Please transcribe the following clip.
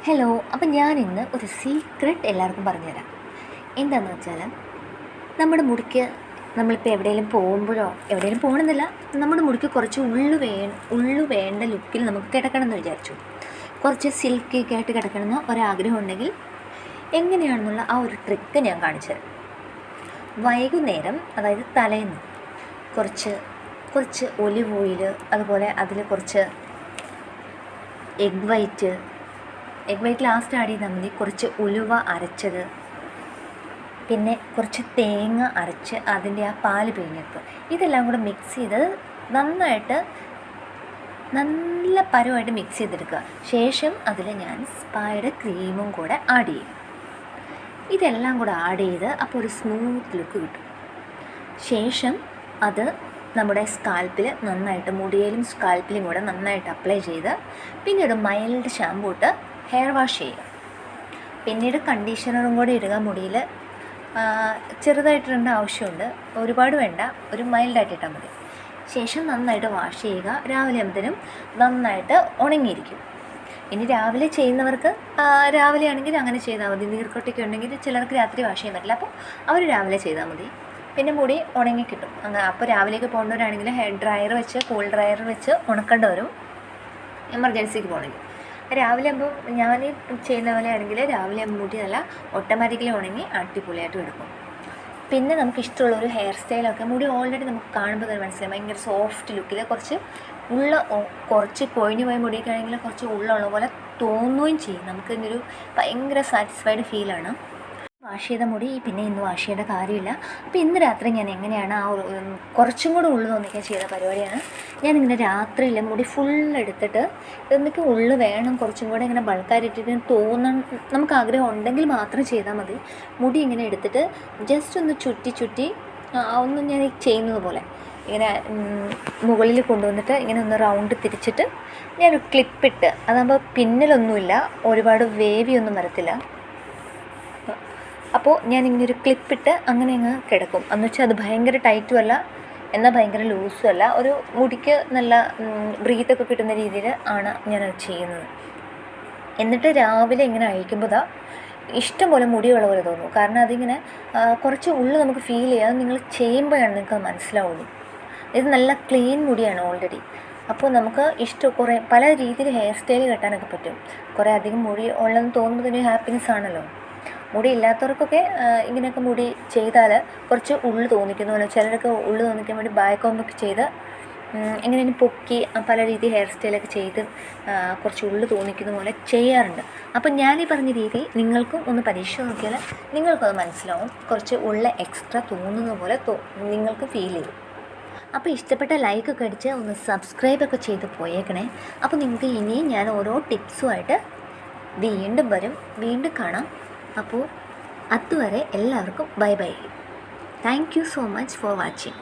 Hello. അപ്പം ഞാനിന്ന് ഒരു സീക്രട്ട് എല്ലാവർക്കും പറഞ്ഞുതരാം. എന്താണെന്ന് വെച്ചാൽ, നമ്മുടെ മുടിക്ക് നമ്മളിപ്പോൾ എവിടെയെങ്കിലും പോകുമ്പോഴോ, എവിടെയെങ്കിലും പോകണമെന്നില്ല, നമ്മുടെ മുടിക്ക് കുറച്ച് ഉള്ളു വേണ്ട ലുക്കിൽ നമുക്ക് കിടക്കണം എന്ന് വിചാരിച്ചു. കുറച്ച് സിൽക്കിയൊക്കെ ആയിട്ട് കിടക്കണമെന്ന് ഒരാഗ്രഹം ഉണ്ടെങ്കിൽ എങ്ങനെയാണെന്നുള്ള ആ ഒരു ട്രിക്ക് ഞാൻ കാണിച്ചു തരാം. വൈകുന്നേരം, അതായത് തലേന്ന് കുറച്ച് ഒലിവ് ഓയിൽ, അതുപോലെ അതിൽ കുറച്ച് എഗ് വൈറ്റ് ലാസ്റ്റ് ആഡ് ചെയ്താൽ മതി. കുറച്ച് ഉലുവ അരച്ചത്, പിന്നെ കുറച്ച് തേങ്ങ അരച്ച് അതിൻ്റെ ആ പാല് പിഴിഞ്ഞെടുക്കുക. ഇതെല്ലാം കൂടെ മിക്സ് ചെയ്ത് നല്ല പരുവായിട്ട് മിക്സ് ചെയ്തെടുക്കുക. ശേഷം അതിൽ ഞാൻ സ്പായുടെ ക്രീമും കൂടെ ആഡ് ചെയ്യും. ഇതെല്ലാം കൂടെ ആഡ് ചെയ്ത് അപ്പോൾ ഒരു സ്മൂത്ത് ലുക്ക് കിട്ടും. ശേഷം അത് നമ്മുടെ സ്കാൽപ്പിൽ നന്നായിട്ട്, മുടിയിലും സ്കാൽപ്പിലും കൂടെ നന്നായിട്ട് അപ്ലൈ ചെയ്ത് പിന്നീട് മൈൽഡ് ഷാമ്പൂ ഇട്ട് ഹെയർ വാഷ് ചെയ്യുക. പിന്നീട് കണ്ടീഷണറും കൂടെ ഇടുക. മുടിയിൽ ചെറുതായിട്ടിടേണ്ട ആവശ്യമുണ്ട്, ഒരുപാട് വേണ്ട, ഒരു മൈൽഡായിട്ട് ഇട്ടാൽ മതി. ശേഷം നന്നായിട്ട് വാഷ് ചെയ്യുക. രാവിലെ ആകുമ്പോഴത്തേനും നന്നായിട്ട് ഉണങ്ങിയിരിക്കും. ഇനി രാവിലെ ചെയ്യുന്നവർക്ക് രാവിലെ ആണെങ്കിൽ അങ്ങനെ ചെയ്താൽ മതി. നീർക്കൊട്ടൊക്കെ ഉണ്ടെങ്കിൽ ചിലർക്ക് രാത്രി വാഷ് ചെയ്യാൻ പറ്റില്ല, അപ്പോൾ അവർ രാവിലെ ചെയ്താൽ മതി. പിന്നെ മുടി ഉണങ്ങി കിട്ടും. അപ്പോൾ രാവിലേക്ക് പോകേണ്ടവരാണെങ്കിൽ ഹെയർ ഡ്രയർ വെച്ച്, കൂൾ ഡ്രയർ വെച്ച് ഉണക്കേണ്ടി വരും, എമർജൻസിക്ക് പോകണമെങ്കിൽ. രാവിലെ ആകുമ്പോൾ ഞാൻ ചെയ്യുന്ന പോലെ ആണെങ്കിൽ രാവിലെ ആകുമ്പോൾ മുടി നല്ല ഓട്ടോമാറ്റിക്കലി ഉണങ്ങി അടിപൊളിയായിട്ട് എടുക്കും. പിന്നെ നമുക്ക് ഇഷ്ടമുള്ളൊരു ഹെയർ സ്റ്റൈലൊക്കെ, മുടി ഓൾറെഡി നമുക്ക് കാണുമ്പോൾ തന്നെ മനസ്സിലായി ഭയങ്കര സോഫ്റ്റ് ലുക്കിൽ, കുറച്ച് കൊഴിഞ്ഞു പോയ മുടിയൊക്കെ ആണെങ്കിൽ കുറച്ച് ഉള്ള പോലെ തോന്നുകയും ചെയ്യും. നമുക്ക് ഇന്നൊരു ഭയങ്കര സാറ്റിസ്ഫൈഡ് ഫീലാണ്. വാഷ് ചെയ്ത മുടി പിന്നെ ഇന്ന് വാഷ് ചെയ്യേണ്ട കാര്യമില്ല. അപ്പോൾ ഇന്ന് രാത്രി ഞാൻ എങ്ങനെയാണ് കുറച്ചും കൂടെ ഉള്ളു തോന്നിക്കാൻ ചെയ്ത പരിപാടിയാണ്. ഞാനിങ്ങനെ രാത്രിയിൽ മുടി എടുത്തിട്ട് എനിക്ക് ഉള്ളു വേണം, കുറച്ചും കൂടെ ഇങ്ങനെ ബൾക്കായിട്ടിട്ട് നമുക്ക് ആഗ്രഹം ഉണ്ടെങ്കിൽ മാത്രം ചെയ്താൽ മതി. മുടി ഇങ്ങനെ എടുത്തിട്ട് ജസ്റ്റ് ഒന്ന് ചുറ്റി ഒന്നും ഞാൻ ചെയ്യുന്നത് പോലെ ഇങ്ങനെ മുകളിൽ കൊണ്ടുവന്നിട്ട് ഇങ്ങനെ ഒന്ന് റൗണ്ട് തിരിച്ചിട്ട് ഞാനൊരു ക്ലിപ്പിട്ട്, അതാകുമ്പോൾ പിന്നിലൊന്നുമില്ല, ഒരുപാട് വേവിയൊന്നും വരത്തില്ല. അപ്പോൾ ഞാനിങ്ങനെ ഒരു ക്ലിപ്പിട്ട് അങ്ങനെ അങ്ങ് കിടക്കും. എന്ന് വെച്ചാൽ അത് ഭയങ്കര ടൈറ്റും അല്ല, എന്നാൽ ഭയങ്കര ലൂസും അല്ല, ഒരു മുടിക്ക് നല്ല ബ്രീത്തൊക്കെ കിട്ടുന്ന രീതിയിൽ ആണ് ഞാനത് ചെയ്യുന്നത്. എന്നിട്ട് രാവിലെ ഇങ്ങനെ അഴിക്കുമ്പോൾ ഇഷ്ടം പോലെ മുടിയുള്ള പോലെ തോന്നും. കാരണം അതിങ്ങനെ കുറച്ച് ഉള്ളു നമുക്ക് ഫീൽ ചെയ്യാതെ നിങ്ങൾ ചെയ്യുമ്പോഴാണ് നിങ്ങൾക്ക് മനസ്സിലാവുള്ളൂ. ഇത് നല്ല ക്ലീൻ മുടിയാണ് ഓൾറെഡി. അപ്പോൾ നമുക്ക് കുറേ പല രീതിയിൽ ഹെയർ സ്റ്റൈൽ കെട്ടാനൊക്കെ പറ്റും. കുറേ അധികം മുടി ഉള്ളതെന്ന് തോന്നുമ്പോൾ തന്നെ ഹാപ്പിനെസ് ആണല്ലോ. മുടി ഇല്ലാത്തവർക്കൊക്കെ ഇങ്ങനെയൊക്കെ മുടി ചെയ്താൽ കുറച്ച് ഉള്ളു തോന്നിക്കുന്ന പോലെ, ചിലരൊക്കെ ഉള്ളു തോന്നിക്കാൻ വേണ്ടി ബാക്ക് ചെയ്ത് ഇങ്ങനെ പൊക്കി പല രീതി ഹെയർ സ്റ്റൈലൊക്കെ ചെയ്ത് കുറച്ച് ഉള്ളു തോന്നിക്കുന്ന പോലെ ചെയ്യാറുണ്ട്. അപ്പം ഞാനീ പറഞ്ഞ രീതി നിങ്ങൾക്കും ഒന്ന് പരീക്ഷിച്ച് നോക്കിയാൽ നിങ്ങൾക്കത് മനസ്സിലാവും. കുറച്ച് ഉള്ള എക്സ്ട്രാ തോന്നുന്ന പോലെ നിങ്ങൾക്ക് ഫീൽ ചെയ്യും. അപ്പോൾ ഇഷ്ടപ്പെട്ട ലൈക്കൊക്കെ അടിച്ച് ഒന്ന് സബ്സ്ക്രൈബൊക്കെ ചെയ്ത് പോയേക്കണേ. അപ്പോൾ നിങ്ങൾക്ക് ഇനിയും ഞാൻ ഓരോ ടിപ്സുമായിട്ട് വീണ്ടും കാണാം. അപ്പോൾ അതുവരെ എല്ലാവർക്കും bye. Thank you so much for watching.